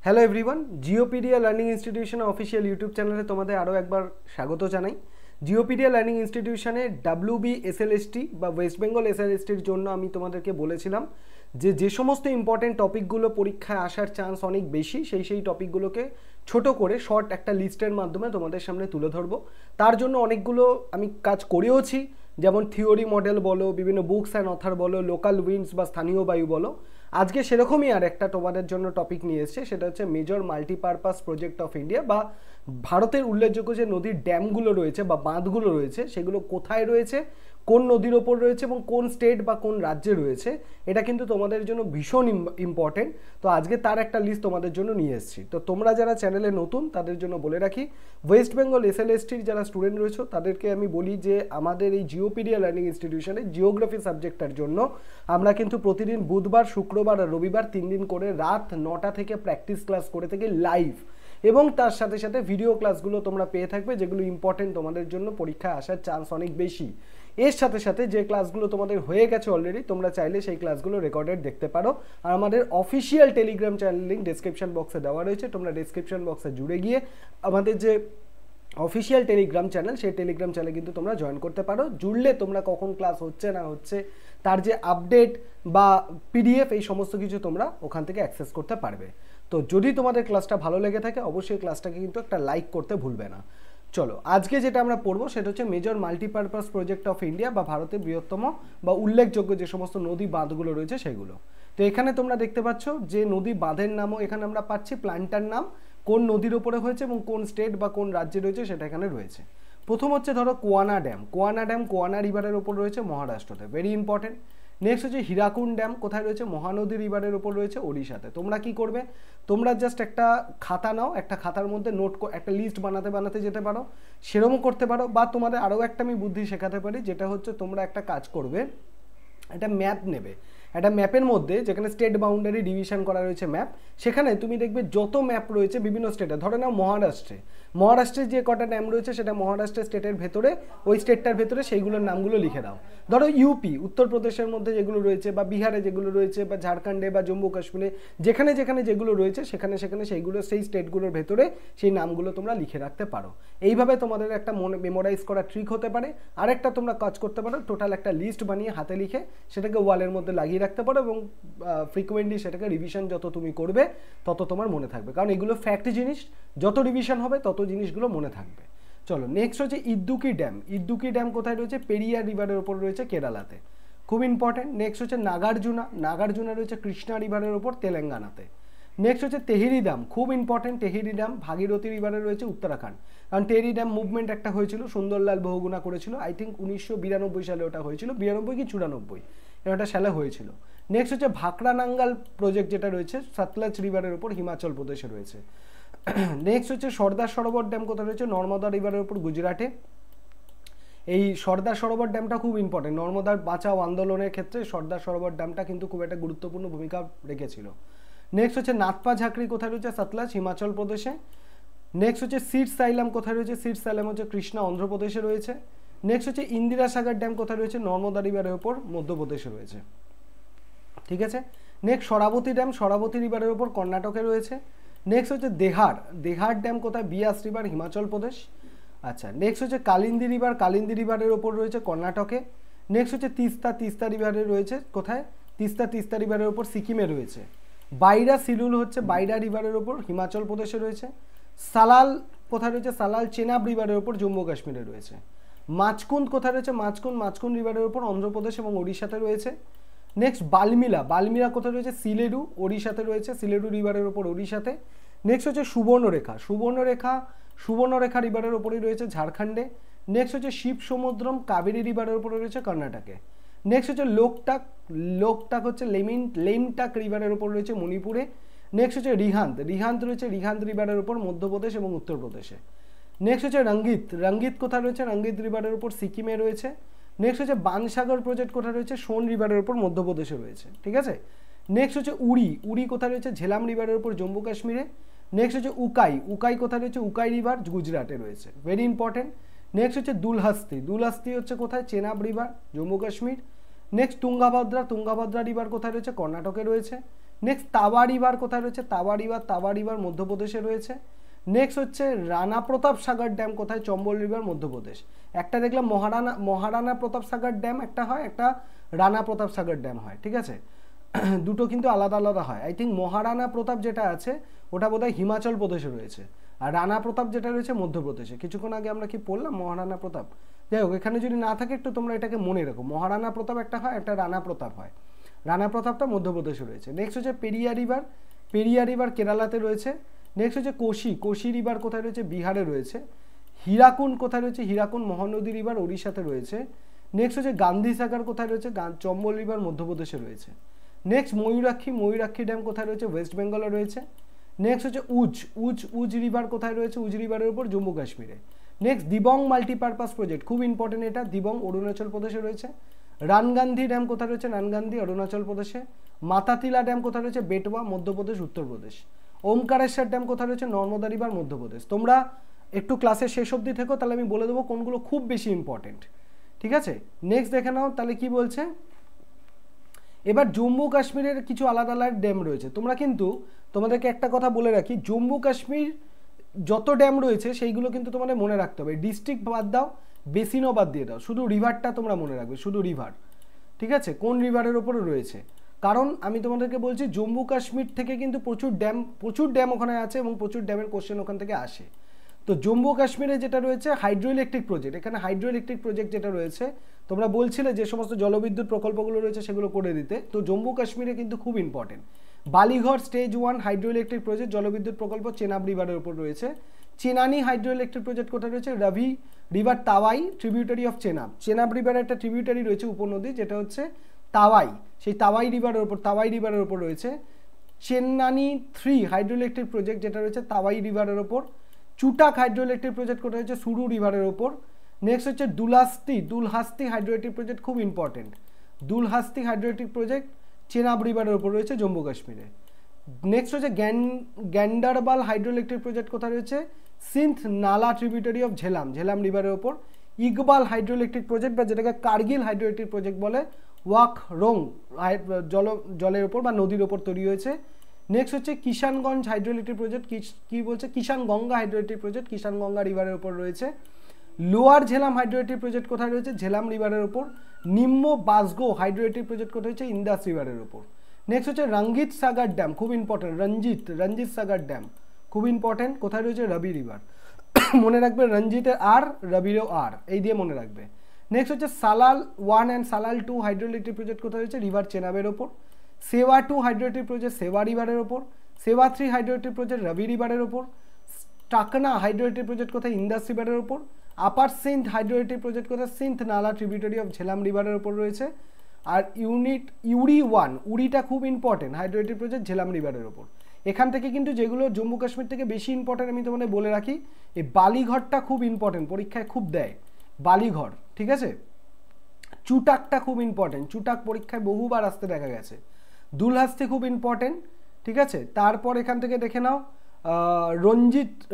Hello everyone, Geopedia learning institution official YouTube চ্যানেলে তোমাদের আরও একবার স্বাগত জানাই। জিওপিডিয়া লার্নিং ইনস্টিটিউশনে ডাব্লিউবি এসএলএসটি বা ওয়েস্ট বেঙ্গল এসএলএসটির জন্য আমি তোমাদেরকে বলেছিলাম যে সমস্ত ইম্পর্টেন্ট টপিকগুলো পরীক্ষায় আসার চান্স অনেক বেশি, সেই টপিকগুলোকে ছোট করে শর্ট একটা লিস্টের মাধ্যমে তোমাদের সামনে তুলে ধরবো। তার জন্য অনেকগুলো আমি কাজ করেওছি, যেমন থিওরি মডেল বলো, বিভিন্ন বুকস অ্যান্ড অথার বলো, লোকাল উইন্ডস বা স্থানীয় বায়ু বলো। আজকে সেরকমই আর একটা তোমাদের জন্য টপিক নিয়ে এসছে, সেটা হচ্ছে major multipurpose project of India বা ভারতের উল্লেখযোগ্য যে নদীর ড্যামগুলো রয়েছে বা বাঁধগুলো রয়েছে সেগুলো কোথায় রয়েছে, কোন নদীর ওপর রয়েছে এবং কোন স্টেট বা কোন রাজ্যে রয়েছে। এটা কিন্তু তোমাদের জন্য ভীষণ ইম্পর্টেন্ট। তো আজকে তার একটা লিস্ট তোমাদের জন্য নিয়ে এসেছি। তো তোমরা যারা চ্যানেলে নতুন তাদের জন্য বলে রাখি, ওয়েস্ট বেঙ্গল এসএলএসটির যারা স্টুডেন্ট রয়েছে তাদেরকে আমি বলি যে আমাদের এই জিওপিডিয়া লার্নিং ইনস্টিটিউশনে জিওগ্রাফি সাবজেক্টটার জন্য আমরা কিন্তু প্রতিদিন বুধবার, শুক্রবার আর রবিবার 3 দিন করে রাত 9টা থেকে প্র্যাকটিস ক্লাস করে থাকি লাইভ, এবং তার সাথে সাথে ভিডিও ক্লাসগুলো তোমরা পেয়ে থাকবে যেগুলো ইম্পর্টেন্ট তোমাদের জন্য, পরীক্ষায় আসার চান্স অনেক বেশি। এর সাথে সাথে যে ক্লাসগুলো তোমাদের হয়ে গেছে অলরেডি, তোমরা চাইলে সেই ক্লাসগুলো রেকর্ডেড দেখতে পারো। আর আমাদের official Telegram channel link description বক্সে দেওয়া রয়েছে, তোমরা ডেসক্রিপশন বক্সে জুড়ে গিয়ে আমাদের যে অফিসিয়াল টেলিগ্রাম চ্যানেল, সেই টেলিগ্রাম চ্যানেলে কিন্তু তোমরা জয়েন করতে পারো। জুড়লে তোমরা কখন ক্লাস হচ্ছে না হচ্ছে তার যে আপডেট বা পিডিএফ, এই সমস্ত কিছু তোমরা ওখান থেকে অ্যাক্সেস করতে পারবে। তো যদি তোমাদের ক্লাসটা ভালো লেগে থাকে অবশ্যই ক্লাসটাকে কিন্তু একটা লাইক করতে ভুলবে না। চলো, আজকে যেটা আমরা পড়বো সেটা হচ্ছে major multipurpose project of India বা ভারতের বৃহত্তম বা উল্লেখযোগ্য যে সমস্ত নদী বাঁধগুলো রয়েছে সেগুলো। তো এখানে তোমরা দেখতে পাচ্ছ যে নদী বাঁধের নামও এখানে আমরা পাচ্ছি, প্ল্যান্টার নাম, কোন নদীর ওপরে হয়েছে এবং কোন স্টেট বা কোন রাজ্যে রয়েছে সেটা এখানে রয়েছে। প্রথম হচ্ছে ধরো কোয়ানা ড্যাম। কোয়ানা ড্যাম কোয়ানা রিভারের ওপর রয়েছে মহারাষ্ট্রতে, ভেরি ইম্পর্টেন্ট। নেক্সট হচ্ছে হীরাকুন্ড ড্যাম, কোথায় রয়েছে? মহানদী রিভারের ওপর রয়েছে ওড়িশাতে। তোমরা কি করবে, তোমরা জাস্ট একটা খাতা নাও, একটা খাতার মধ্যে নোট একটা লিস্ট বানাতে যেতে পারো, সেরকমও করতে পারো। বা তোমাদের আরও একটা আমি বুদ্ধি শেখাতে পারি, যেটা হচ্ছে তোমরা একটা কাজ করবে, একটা ম্যাপ নেবে। একটা ম্যাপের মধ্যে যেখানে স্টেট বাউন্ডারি ডিভিশন করা রয়েছে ম্যাপ, সেখানে তুমি দেখবে যত ম্যাপ রয়েছে বিভিন্ন স্টেটে, ধরে নাও মহারাষ্ট্রে যে কটা ড্যাম রয়েছে সেটা মহারাষ্ট্রের স্টেটের ভেতরে, ওই স্টেটটার ভেতরে সেইগুলোর নামগুলো লিখে দাও। ধরো ইউপি উত্তরপ্রদেশের মধ্যে যেগুলো রয়েছে, বা বিহারে যেগুলো রয়েছে, বা ঝাড়খণ্ডে বা জম্মু কাশ্মীরে যেখানে যেখানে যেগুলো রয়েছে সেখানে সেইগুলো সেই স্টেটগুলোর ভেতরে সেই নামগুলো তোমরা লিখে রাখতে পারো। এইভাবে তোমাদের একটা মেমোরাইজ করা ট্রিক হতে পারে। আরেকটা তোমরা কাজ করতে পারো, টোটাল একটা লিস্ট বানিয়ে হাতে লিখে সেটাকে ওয়ালের মধ্যে লাগিয়ে রাখতে পারো, এবং ফ্রিকোয়েন্টলি সেটাকে রিভিশন যত তুমি করবে তত তোমার মনে থাকবে, কারণ এগুলো ফ্যাক্ট জিনিস, যত রিভিশন হবে তত জিনিসগুলো মনে থাকবে। চলো, নেক্সট হচ্ছে ইদ্দুকি ড্যাম। ইদ্দুকি ড্যাম কোথায় রয়েছে? পেরিয়ার রিভারের ওপর রয়েছে কেরালাতে, খুব ইম্পর্টেন্ট। নেক্সট হচ্ছে নাগার্জুনা রয়েছে কৃষ্ণা রিভারের ওপর তেলেঙ্গানাতে। নেক্সট হচ্ছে তেহেরি ড্যাম, খুব ইম্পর্টেন্ট। তেহেরি ড্যাম ভাগীরথী রিভারে রয়েছে উত্তরাখণ্ড। কারণ তেহেরি ড্যাম মুভমেন্ট একটা হয়েছিল, সুন্দরলাল বহুগুণা করেছিল, আই থিঙ্ক 1992 সালে ওটা হয়েছিল, 92 কি 94 এটা সালে হয়েছিল। নেক্সট হচ্ছে ভাকরা নাঙ্গাল প্রজেক্ট, যেটা রয়েছে সতলজ রিভারের ওপর হিমাচল প্রদেশে রয়েছে। নেক্সট হচ্ছে সর্দার সরোবর ড্যাম, কোথায় রয়েছে? নর্মদা রিভারের ওপর গুজরাটে। এই সর্দার সরোবর ড্যামটা খুব ইম্পর্টেন্ট, নর্মদার বাঁচাও আন্দোলনের ক্ষেত্রে সর্দার সরোবর ড্যামটা কিন্তু খুব একটা গুরুত্বপূর্ণ ভূমিকা রেখেছিল। নেক্সট হচ্ছে নাথপা ঝাঁকড়ি, কোথায় রয়েছে? সতলজ হিমাচল প্রদেশে। নেক্সট হচ্ছে সিড সাইলাম, কোথায় রয়েছে? সিড সাইলাম হচ্ছে কৃষ্ণা অন্ধ্রপ্রদেশে রয়েছে। নেক্সট হচ্ছে ইন্দিরা সাগর ড্যাম, কোথায় রয়েছে? নর্মদা রিভারের ওপর মধ্যপ্রদেশে রয়েছে, ঠিক আছে। নেক্সট সরাবতী ড্যাম, সরাবতী রিভারের ওপর কর্ণাটকে রয়েছে। নেক্সট হচ্ছে দেহার ড্যাম, কোথায়? বিয়াস রিভার হিমাচল প্রদেশ। আচ্ছা, নেক্সট হচ্ছে কালিন্দী রিভারের ওপর রয়েছে কর্ণাটকে। নেক্সট হচ্ছে তিস্তা রিভারের রয়েছে কোথায়? তিস্তা রিভারের ওপর সিকিমে রয়েছে। সিলুল হচ্ছে বাইরা রিভারের ওপর হিমাচল প্রদেশে রয়েছে। সালাল কোথায় রয়েছে? সালাল চেনাব রিভারের ওপর জম্মু কাশ্মীরে রয়েছে। মাচকুন্দ কোথায় রয়েছে? মাচকুন্দ রিভারের ওপর অন্ধ্রপ্রদেশ এবং ওড়িশাতে রয়েছে। নেক্সট বাল্মিরা কোথায় রয়েছে? সিলেরু ওড়িশাতে রয়েছে, সিলেরু রিভারের ওপর ওড়িশাতে। নেক্সট হচ্ছে সুবর্ণরেখা রিভারের ওপরই রয়েছে ঝাড়খণ্ডে। নেক্সট হচ্ছে শিব সমুদ্রম কাবেরী রিভারের ওপরে রয়েছে কর্ণাটকে। নেক্সট হচ্ছে লোকটাক হচ্ছে লেমটাক রিভারের ওপর রয়েছে মণিপুরে। নেক্সট হচ্ছে রিহান্ত রয়েছে রিহান্ত রিভারের ওপর মধ্যপ্রদেশ এবং উত্তরপ্রদেশে। নেক্সট হচ্ছে রঙ্গিত কোথায় রয়েছে? রঙ্গিত রিভারের ওপর সিকিমে রয়েছে। নেক্সট হচ্ছে বানসাগর প্রজেক্ট, কোথায় রয়েছে? সোন রিভারের ওপর মধ্যপ্রদেশে রয়েছে, ঠিক আছে। নেক্সট হচ্ছে উড়ি কোথায় রয়েছে? ঝেলাম রিভারের ওপর জম্মু কাশ্মীরে। নেক্সট হচ্ছে উকাই কোথায় রয়েছে? উকাই রিভার গুজরাটে রয়েছে, ভেরি ইম্পর্টেন্ট। নেক্সট হচ্ছে দুলহাস্তি হচ্ছে কোথায়? Chenab river Jammu Kashmir. Next Tungabhadra river কোথায় রয়েছে? কর্ণাটকে রয়েছে। নেক্সট তাওয়া রিভার কোথায় রয়েছে, তাওয়া রিভার মধ্যপ্রদেশে রয়েছে। নেক্সট হচ্ছে রানা প্রতাপ সাগর ড্যাম কোথায়, চম্বল রিভার মধ্যপ্রদেশ। একটা দেখলাম মহারানা প্রতাপ সাগর ড্যাম একটা হয়, একটা রানা প্রতাপ সাগর ড্যাম হয়, ঠিক আছে। দুটো কিন্তু আলাদা আলাদা হয়। আই থিঙ্ক মহারানা প্রতাপ যেটা আছে ওটা বোধহয় হিমাচল প্রদেশে রয়েছে, আর রানা প্রতাপ যেটা রয়েছে মধ্যপ্রদেশে। কিছুক্ষণ আগে আমরা কি পড়লাম মহারানা প্রতাপ, যাই হোক এখানে যদি না থাকে একটু তোমরা এটাকে মনে রাখো, মহারানা প্রতাপ একটা হয়, একটা রানা প্রতাপ হয়। রানা প্রতাপটা মধ্যপ্রদেশে রয়েছে। নেক্সট হচ্ছে পেরিয়া রিভার কেরালাতে রয়েছে। নেক্সট হচ্ছে কোশি রিভার কোথায় রয়েছে, বিহারে রয়েছে। হীরাকুন্ড কোথায় রয়েছে, হীরাকুন্ড মহানদী রিভার ওড়িশাতে রয়েছে। নেক্সট হচ্ছে গান্ধী সাগর কোথায় রয়েছে, চম্বল রিভার মধ্যপ্রদেশে রয়েছে। নেক্সট ময়ূরাক্ষী ড্যাম কোথায় রয়েছে, ওয়েস্ট বেঙ্গলে রয়েছে। নেক্সট হচ্ছে উজ রিভার কোথায় রয়েছে, উজ রিভারের উপর জম্মু কাশ্মীরে। নেক্সট দিবং মাল্টিপারপাস প্রজেক্ট, খুব ইম্পর্টেন্ট এটা, দিবং অরুণাচল প্রদেশে রয়েছে। রানগান্ধী ড্যাম কোথায় রয়েছে, রানগান্ধী অরুণাচল প্রদেশে। মাতাতিলা ড্যাম কোথায় রয়েছে, বেটওয়া মধ্যপ্রদেশ উত্তরপ্রদেশ। ওমকারেশ্বর ড্যাম কোথায় রয়েছে, নর্মদা রিভার মধ্যপ্রদেশ। তোমরা একটু ক্লাসের শেষ অবধি থেকো, তাহলে আমি বলে দেবো কোনগুলো খুব বেশি ইম্পর্টেন্ট, ঠিক আছে। নেক্সট দেখে নাও তাহলে কি বলছে। এবার জম্মু কাশ্মীরের কিছু আলাদা আলাদা ড্যাম রয়েছে। তোমরা কিন্তু তোমাদেরকে একটা কথা বলে রাখি, জম্মু কাশ্মীর যত ড্যাম রয়েছে সেইগুলো কিন্তু তোমাদের মনে রাখতে হবে। ডিস্ট্রিক্ট বাদ দাও, বেসিনও বাদ দিয়ে দাও, শুধু রিভারটা তোমরা মনে রাখবে, শুধু রিভার, ঠিক আছে, কোন রিভারের ওপরে রয়েছে। কারণ আমি তোমাদেরকে বলছি জম্মু কাশ্মীর থেকে কিন্তু প্রচুর ড্যাম ওখানে আছে এবং প্রচুর ড্যামের কোশ্চেন ওখান থেকে আসে। তো জম্মু কাশ্মীরে যেটা রয়েছে হাইড্রো ইলেকট্রিক প্রজেক্ট, এখানে হাইড্রো ইলেকট্রিক প্রজেক্ট যেটা রয়েছে, তোমরা বলছিলে যে সমস্ত জলবিদ্যুৎ প্রকল্পগুলো রয়েছে সেগুলো করে দিতে, তো জম্মু কাশ্মীরে কিন্তু খুব important. Baglihar stage 1 hydro electric project জলবিদ্যুৎ প্রকল্প চেনাব রিভারের উপর রয়েছে। চেনানি হাইড্রো ইলেকট্রিক প্রজেক্ট কোথায় রয়েছে, Ravi river Tawi tributary of Chenab রিভারের একটা ট্রিবিউটারি রয়েছে উপনদী, যেটা হচ্ছে তাওয়াই, সেই তাওয়াই রিভারের উপর রয়েছে। চেন্নানি 3 হাইড্রো ইলেকট্রিক প্রজেক্ট যেটা রয়েছে তাওয়াই রিভারের ওপর। চুটাক হাইড্রো ইলেকট্রিক প্রজেক্ট কোথায় হচ্ছে, সুরু রিভারের ওপর। নেক্সট হচ্ছে দুলহাস্তি হাইড্রো ইলেকট্রিক প্রজেক্ট, খুব important. Dulhasti hydro electric project Chenab রিভারের ওপর রয়েছে জম্মু কাশ্মীরে। নেক্সট হচ্ছে গ্যান্ডারবাল হাইড্রো ইলেকট্রিক প্রজেক্ট কোথায় রয়েছে, সিন্থ নালা ট্রিবিউটারি অফ ঝেলাম রিভারের ওপর। ইকবাল হাইড্রো ইলেকট্রিক প্রজেক্ট বা যেটাকে কার্গিল হাইড্রো ইলেকট্রিক প্রজেক্ট বলে, ওয়াক রং জলের ওপর বা নদীর ওপর তৈরি হয়েছে। নেক্সট হচ্ছে কিষানগঞ্জ হাইড্রো ইলেকট্রিক প্রজেক্ট, কি বলছে, কিষানগঙ্গা হাইড্রো ইলেকট্রিক প্রজেক্ট কিষানগঙ্গা রিভারের উপর রয়েছে। Lower Jhelum hydro electric project কোথায় রয়েছে, ঝেলাম রিভারের উপর। নিম্ন বাসগো হাইড্রো ইলেকট্রিক প্রজেক্ট কোথায় হচ্ছে, ইন্দাস রিভারের উপর। নেক্সট হচ্ছে রঞ্জিত সাগর ড্যাম, খুব ইম্পর্টেন্ট, রঞ্জিত সাগর ড্যাম খুব ইম্পর্টেন্ট, কোথায় রয়েছে, রবি রিভার। মনে রাখবে রঞ্জিতের আর, রবিরও আর, এই দিয়ে মনে রাখবে। নেক্সট হচ্ছে Salal 1 and Salal 2 hydro electric project কোথায় রয়েছে, রিভার চেনাবের ওপর। সেবা 2 হাইড্রো ইলেকট্রিক প্রজেক্ট সেবা রিভারের ওপর। সেবা 3 হাইড্রো ইলেকট্রিক প্রজেক্ট রবি রিভারের ওপর। টাকনা হাইড্রো ইলেকট্রিক প্রজেক্ট কোথায়, ইন্দাস রিভারের ওপর। আপার সিন্ধ হাইড্রো ইলেকট্রিক প্রজেক্ট কোথায়, সিন্ধ নালা ট্রিবিউটারি অফ ঝেলাম রিভারের ওপর রয়েছে। আর উড়িটা খুব important hydro electric project Jhelum রিভারের ওপর। এখান থেকে কিন্তু যেগুলো জম্মু কাশ্মীর থেকে বেশি ইম্পর্টেন্ট আমি তোমাদের বলে রাখি, এই বালিঘরটা খুব ইম্পর্টেন্ট, পরীক্ষায় খুব দেয় বালিঘর, ঠিক আছে। চুটাকটা খুব ইম্পর্টেন্ট, চুটাক পরীক্ষায় বহুবার আসতে দেখা গেছে। দুলহাস্তি খুব ইম্পর্টেন্ট, ঠিক আছে। তারপর এখান থেকে দেখে নাও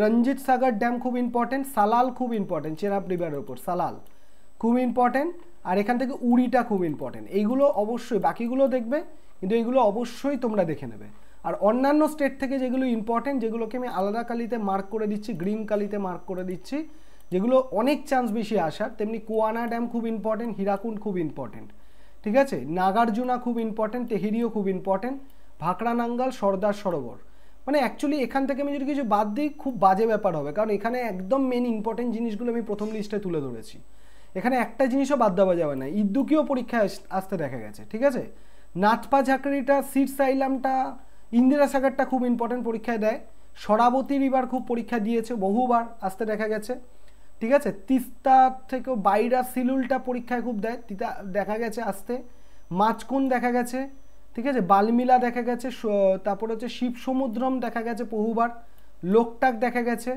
রঞ্জিত সাগর ড্যাম খুব ইম্পর্টেন্ট। সালাল খুব ইম্পর্টেন্ট, চেনাব রিভারের ওপর সালাল খুব ইম্পর্টেন্ট। আর এখান থেকে উড়িটা খুব ইম্পর্টেন্ট। এইগুলো অবশ্যই, বাকিগুলো দেখবে কিন্তু এইগুলো অবশ্যই তোমরা দেখে নেবে। আর অন্যান্য স্টেট থেকে যেগুলো ইম্পর্টেন্ট, যেগুলোকে আমি আলাদা কালিতে মার্ক করে দিচ্ছি, গ্রিন কালিতে মার্ক করে দিচ্ছি, যেগুলো অনেক চান্স বেশি আসার, তেমনি কুয়ানা ড্যাম খুব ইম্পর্টেন্ট, হীরাকুন্ড খুব ইম্পর্টেন্ট, ঠিক আছে। নাগার্জুনা খুব ইম্পর্টেন্ট, তেহেরিও খুব ইম্পর্টেন্ট, ভাকরা নাঙ্গাল, সর্দার সরোবর। মানে অ্যাকচুয়ালি এখান থেকে আমি যদি কিছু বাদ দিই খুব বাজে ব্যাপার হবে, কারণ এখানে একদম মেন ইম্পর্টেন্ট জিনিসগুলো আমি প্রথম লিস্টে তুলে ধরেছি। এখানে একটা জিনিসও বাদ দেওয়া যাবে না, ইদ্দুকিও পরীক্ষায় আসতে দেখা গেছে, ঠিক আছে। নাথপা ঝাঁকড়িটা, সিরসাইলামটা, ইন্দিরা সাগরটা খুব ইম্পর্টেন্ট, পরীক্ষায় দেয়। সরাবতী রিভার খুব পরীক্ষা দিয়েছে, বহুবার আসতে দেখা গেছে, ঠিক আছে। তিস্তা থেকেও বাইরা সিলুলটা পরীক্ষায় খুব দেয়, দেখা গেছে আসতে। মাছকুন দেখা গেছে, ঠিক আছে। বালমিলা দেখা গেছে, তারপর হচ্ছে শিব সমুদ্রম দেখা গেছে বহুবার, লোকটাক দেখা গেছে,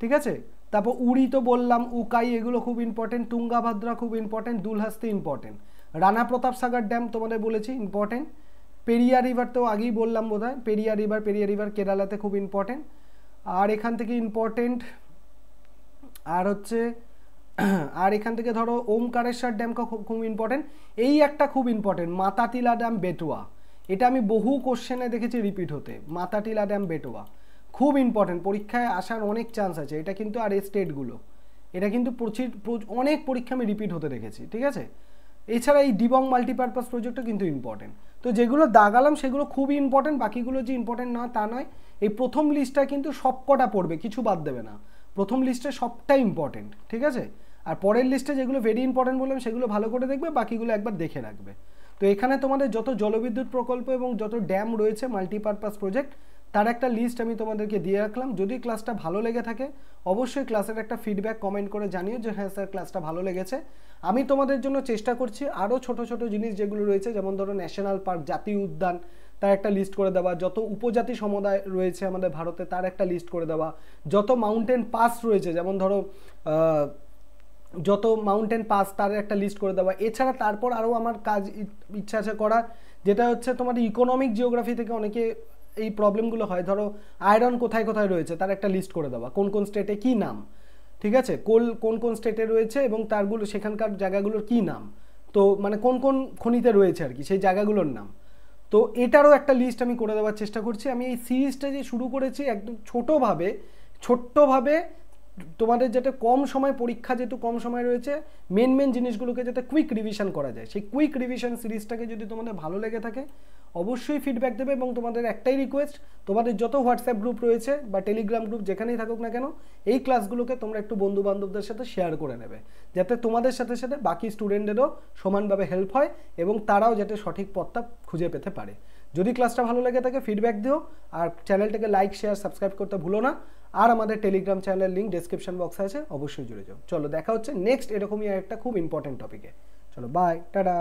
ঠিক আছে। তারপর উড়ি তো বললাম, উকাই, এগুলো খুব ইম্পর্টেন্ট। তুঙ্গাভাদ্রা খুব ইম্পর্টেন্ট, দুলহাস্তি ইম্পর্টেন্ট। রানা প্রতাপ সাগর ড্যাম তোমাদের বলেছি ইম্পর্টেন্ট। পেরিয়া রিভার তো আগেই বললাম বোধহয়, পেরিয়া রিভার কেরালাতে খুব ইম্পর্টেন্ট। আর এখান থেকে ইম্পর্টেন্ট আর হচ্ছে, আর এখান থেকে ধরো ওমকারেশ্বর ড্যামটা খুব ইম্পর্টেন্ট। এই একটা খুব ইম্পর্টেন্ট, মাতাতিলা ড্যাম বেটুয়া, এটা আমি বহু কোশ্চেনে দেখেছি রিপিট হতে, মাতাটিলা ড্যাম বেটোয়া, খুব ইম্পর্টেন্ট, পরীক্ষায় আসার অনেক চান্স আছে এটা কিন্তু। আর এই স্টেটগুলো এটা কিন্তু অনেক পরীক্ষা আমি রিপিট হতে দেখেছি, ঠিক আছে। এছাড়া এই ডিবং মাল্টিপারপাস প্রজেক্টও কিন্তু ইম্পর্টেন্ট। তো যেগুলো দাগালাম সেগুলো খুবই ইম্পর্টেন্ট, বাকিগুলো যে ইম্পর্টেন্ট না তা নয়। এই প্রথম লিস্টটা কিন্তু সবকটা পড়বে, কিছু বাদ দেবে না, প্রথম লিস্টে সবটাই ইম্পর্টেন্ট, ঠিক আছে। আর পরের লিস্টে যেগুলো ভেরি ইম্পর্টেন্ট বললাম সেগুলো ভালো করে দেখবে, বাকিগুলো একবার দেখে রাখবে। তো এখানে তোমাদের যত জলবিদ্যুৎ প্রকল্প এবং যত ড্যাম রয়েছে মাল্টিপারপাস প্রজেক্ট তার একটা লিস্ট আমি তোমাদেরকে দিয়ে রাখলাম। যদি ক্লাসটা ভালো লেগে থাকে অবশ্যই ক্লাসের একটা ফিডব্যাক কমেন্ট করে জানিও যে হ্যাঁ স্যার ক্লাসটা ভালো লেগেছে। আমি তোমাদের জন্য চেষ্টা করছি আরও ছোট ছোট জিনিস যেগুলো রয়েছে, যেমন ধরো ন্যাশনাল পার্ক, জাতীয় উদ্যান, তার একটা লিস্ট করে দেওয়া, যত উপজাতি সমুদায় রয়েছে আমাদের ভারতে তার একটা লিস্ট করে দেওয়া, যত মাউন্টেন পাস রয়েছে যেমন ধরো যত মাউন্টেন পাস তার একটা লিস্ট করে দেওয়া। এছাড়া তারপর আরও আমার কাজ ইচ্ছা আছে করার, যেটা হচ্ছে তোমাদের ইকোনমিক জিওগ্রাফি থেকে অনেকে এই প্রবলেমগুলো হয়, ধরো আয়রন কোথায় কোথায় রয়েছে তার একটা লিস্ট করে দেওয়া, কোন কোন স্টেটে কী নাম, ঠিক আছে, কোন কোন স্টেটে রয়েছে এবং তারগুলো সেখানকার জায়গাগুলোর কী নাম, তো মানে কোন কোন খনিতে রয়েছে আর কি সেই জায়গাগুলোর নাম। তো এটারও একটা লিস্ট আমি করে দেওয়ার চেষ্টা করছি। আমি এই সিরিজটা যে শুরু করেছি একদম ছোট্টভাবে তোমাদের যাতে কম সময়, পরীক্ষা যেহেতু কম সময় রয়েছে, মেন জিনিসগুলোকে যাতে কুইক রিভিশন করা যায়, সেই কুইক রিভিশন সিরিজটাকে যদি তোমাদের ভালো লেগে থাকে অবশ্যই ফিডব্যাক দেবে। এবং তোমাদের একটাই রিকোয়েস্ট, তোমাদের যত হোয়াটসঅ্যাপ গ্রুপ রয়েছে বা টেলিগ্রাম গ্রুপ যেখানেই থাকুক না কেন, এই ক্লাসগুলোকে তোমরা একটু বন্ধু বান্ধবদের সাথে শেয়ার করে নেবে, যাতে তোমাদের সাথে সাথে বাকি স্টুডেন্টদেরও সমানভাবে হেল্প হয় এবং তারাও যাতে সঠিক পথটা খুঁজে পেতে পারে। যদি ক্লাসটা ভালো লাগে থাকে ফিডব্যাক দিও, আর চ্যানেলটাকে লাইক শেয়ার সাবস্ক্রাইব করতে ভুলো না। আর আমাদের টেলিগ্রাম চ্যানেলের লিঙ্ক ডেসক্রিপশন বক্সে আছে, অবশ্যই জুড়ে যাও। চলো দেখা হচ্ছে নেক্সট এরকমই একটা খুব ইম্পর্টেন্ট টপিকে। চলো বাই, টাটা।